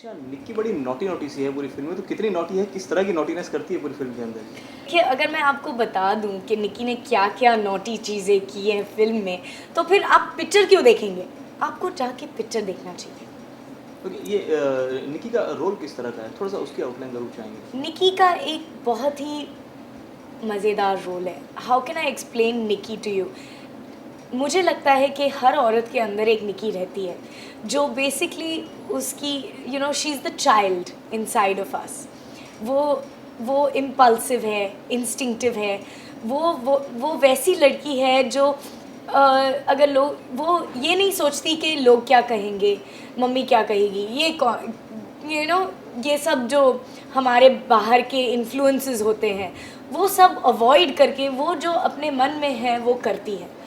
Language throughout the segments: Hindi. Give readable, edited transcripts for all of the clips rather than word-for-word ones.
अच्छा, निक्की बड़ी नॉटी नॉटी सी है पूरी फ़िल्म में, तो कितनी नॉटी है, किस तरह की नॉटीनेस करती है पूरी फ़िल्म के अंदर? कि अगर मैं आपको बता दूं कि निकी ने क्या क्या नॉटी चीज़ें की हैं फिल्म में, तो फिर आप पिक्चर क्यों देखेंगे? आपको जाके पिक्चर देखना चाहिए। क्योंकि ये निक्की का रोल किस तरह का है? थोड़ा-सा उसकी आउटलाइन ज़रूर चाहेंगे। निकी का एक बहुत ही मज़ेदार रोल है। How can I explain Niki to you? मुझे लगता है कि हर औरत के अंदर एक निकी रहती है, जो बेसिकली उसकी she is the child inside of us. वो वो इम्पल्सिव है, इंस्टिंक्टिव है। वो वैसी लड़की है जो अगर लोग वो ये नहीं सोचती कि लोग क्या कहेंगे, मम्मी क्या कहेगी, ये कौन ये सब जो हमारे बाहर के इन्फ्लुएंसेस होते हैं, वो सब अवॉइड करके वो जो अपने मन में है वो करती है।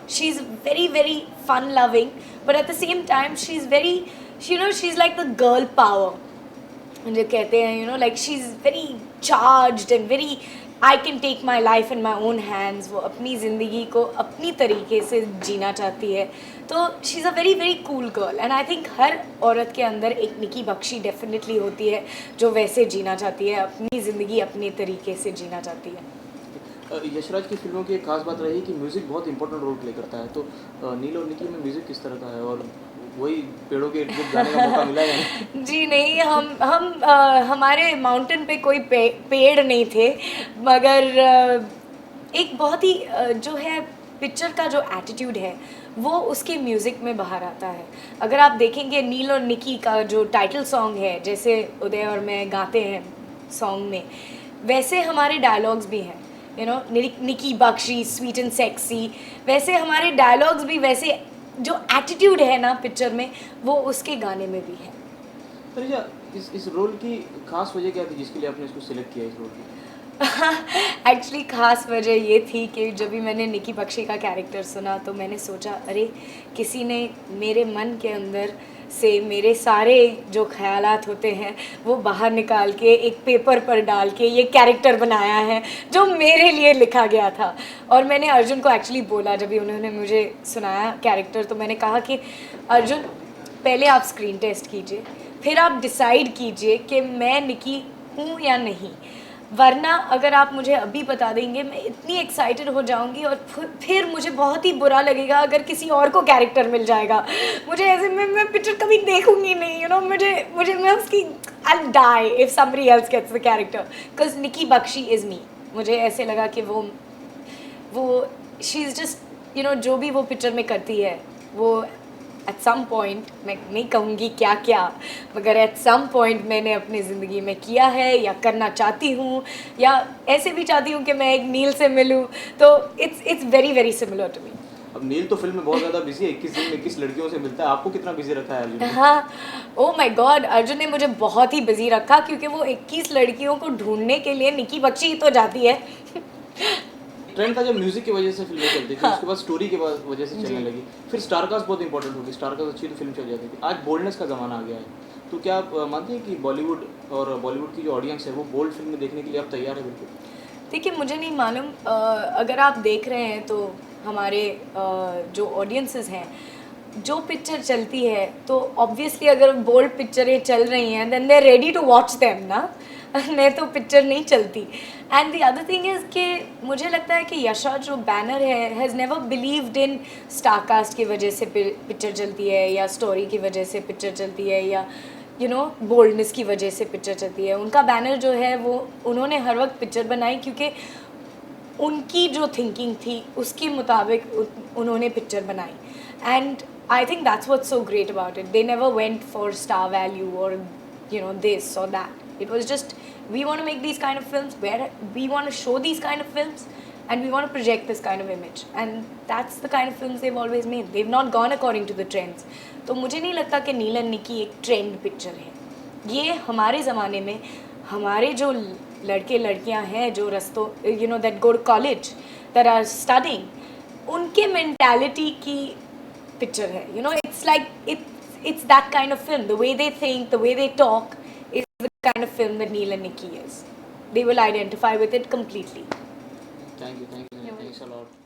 She is very very fun loving, but at the same time she is very she is like the girl power जो कहते हैं, like she is very charged and very I can take my life in my own hands. वो अपनी ज़िंदगी को अपनी तरीके से जीना चाहती है। तो she is a very very cool girl, and I think हर औरत के अंदर एक निकी बख्शी डेफिनेटली होती है जो वैसे जीना चाहती है, अपनी ज़िंदगी अपने तरीके से जीना चाहती है। यशराज की फ़िल्मों की एक ख़ास बात रही कि म्यूज़िक बहुत इंपॉर्टेंट रोल प्ले करता है, तो नील और निकी में म्यूज़िक किस तरह का है? और वही पेड़ों के इर्द-गिर्द गाने का मौका मिला या नहीं? जी नहीं, हम हमारे माउंटेन पे कोई पेड़ नहीं थे, मगर एक बहुत ही जो है पिक्चर का जो एटीट्यूड है वो उसके म्यूज़िक में बाहर आता है। अगर आप देखेंगे नील और निकी का जो टाइटल सॉन्ग है, जैसे उदय और मैं गाते हैं सॉन्ग में, वैसे हमारे डायलॉग्स भी हैं। निकी बख्शी स्वीट एंड सेक्सी, वैसे हमारे डायलॉग्स भी वैसे जो एटीट्यूड है ना पिक्चर में, वो उसके गाने में भी है। रिचा, इस रोल की ख़ास वजह क्या थी जिसके लिए आपने इसको सिलेक्ट किया इस रोल को? एक्चुअली ख़ास वजह ये थी कि जब भी मैंने निकी बख्शी का कैरेक्टर सुना तो मैंने सोचा, अरे किसी ने मेरे मन के अंदर से मेरे सारे जो ख़यालात होते हैं वो बाहर निकाल के एक पेपर पर डाल के ये कैरेक्टर बनाया है जो मेरे लिए लिखा गया था। और मैंने अर्जुन को एक्चुअली बोला, जब भी उन्होंने मुझे सुनाया कैरेक्टर, तो मैंने कहा कि अर्जुन, पहले आप स्क्रीन टेस्ट कीजिए, फिर आप डिसाइड कीजिए कि मैं निकी हूँ या नहीं, वरना अगर आप मुझे अभी बता देंगे मैं इतनी एक्साइटेड हो जाऊंगी और फिर मुझे बहुत ही बुरा लगेगा अगर किसी और को कैरेक्टर मिल जाएगा। मुझे ऐसे मैं पिक्चर कभी देखूंगी नहीं, मुझे मुझे मैं उसकी I die if somebody else gets the character, because Niki Bakshi is me. मुझे ऐसे लगा कि वो शी इज़ जस्ट जो भी वो पिक्चर में करती है वो एट सम पॉइंट, मैं नहीं कहूँगी क्या क्या, मगर एट सम पॉइंट मैंने अपनी ज़िंदगी में किया है या करना चाहती हूँ, या ऐसे भी चाहती हूँ कि मैं एक नील से मिलूँ। तो it's very very similar to me. अब नील तो फ़िल्म में बहुत ज़्यादा बिज़ी है, 21 दिन में 21 लड़कियों से मिलता है, आपको कितना बिज़ी रखा है अर्जुन ने? हाँ, ओ माय गॉड, अर्जुन ने मुझे बहुत ही बिजी रखा, क्योंकि वो 21 लड़कियों को ढूंढने के लिए निकी बख्शी ही तो जाती है। ट्रेंड था जब म्यूज़िक की वजह से फ़िल्में चलती थी, हाँ उसके बाद स्टोरी के बाद वजह से चलने जी। लगी। फिर स्टारकास्ट बहुत इंपॉर्टेंट हो गई, स्टारकास्ट अच्छी तो फ़िल्म चल जाती थी। आज बोल्डनेस का ज़माना आ गया है, तो क्या आप मानते हैं कि बॉलीवुड और बॉलीवुड की जो ऑडियंस है वो बोल्ड फ़िल्में देखने के लिए अब तैयार है बिल्कुल? देखिए, मुझे नहीं मालूम, अगर आप देख रहे हैं तो हमारे जो ऑडियंसेस हैं, जो पिक्चर चलती है तो ऑब्वियसली अगर बोल्ड पिक्चरें चल रही हैं then they are ready to watch them ना। नहीं तो पिक्चर नहीं चलती। And the other thing is कि मुझे लगता है कि यशराज जो बैनर है has never believed in star cast की वजह से पिक्चर चलती है, या स्टोरी की वजह से पिक्चर चलती है, या बोल्डनेस की वजह से पिक्चर चलती है। उनका बैनर जो है वो उन्होंने हर वक्त पिक्चर बनाई क्योंकि उनकी जो थिंकिंग थी उसके मुताबिक उन्होंने पिक्चर बनाई। And I think that's what's so great about it. They never went for star value और दिस और that. It was just we want to make these kind of films where we want to show these kind of films and we want to project this kind of image, and that's the kind of films they've always made. They've not gone according to the trends. तो मुझे नहीं लगता कि नील एंड निकी एक ट्रेंड पिक्चर है। ये हमारे ज़माने में हमारे जो लड़के लड़कियां हैं जो रस्तों that go to college, that are studying, उनके मेंटालिटी की पिक्चर है। It's like it's that kind of film. The way they think, the way they talk is the kind of film that Neil and Nikki is. They will identify with it completely. Thank you, thanks a lot.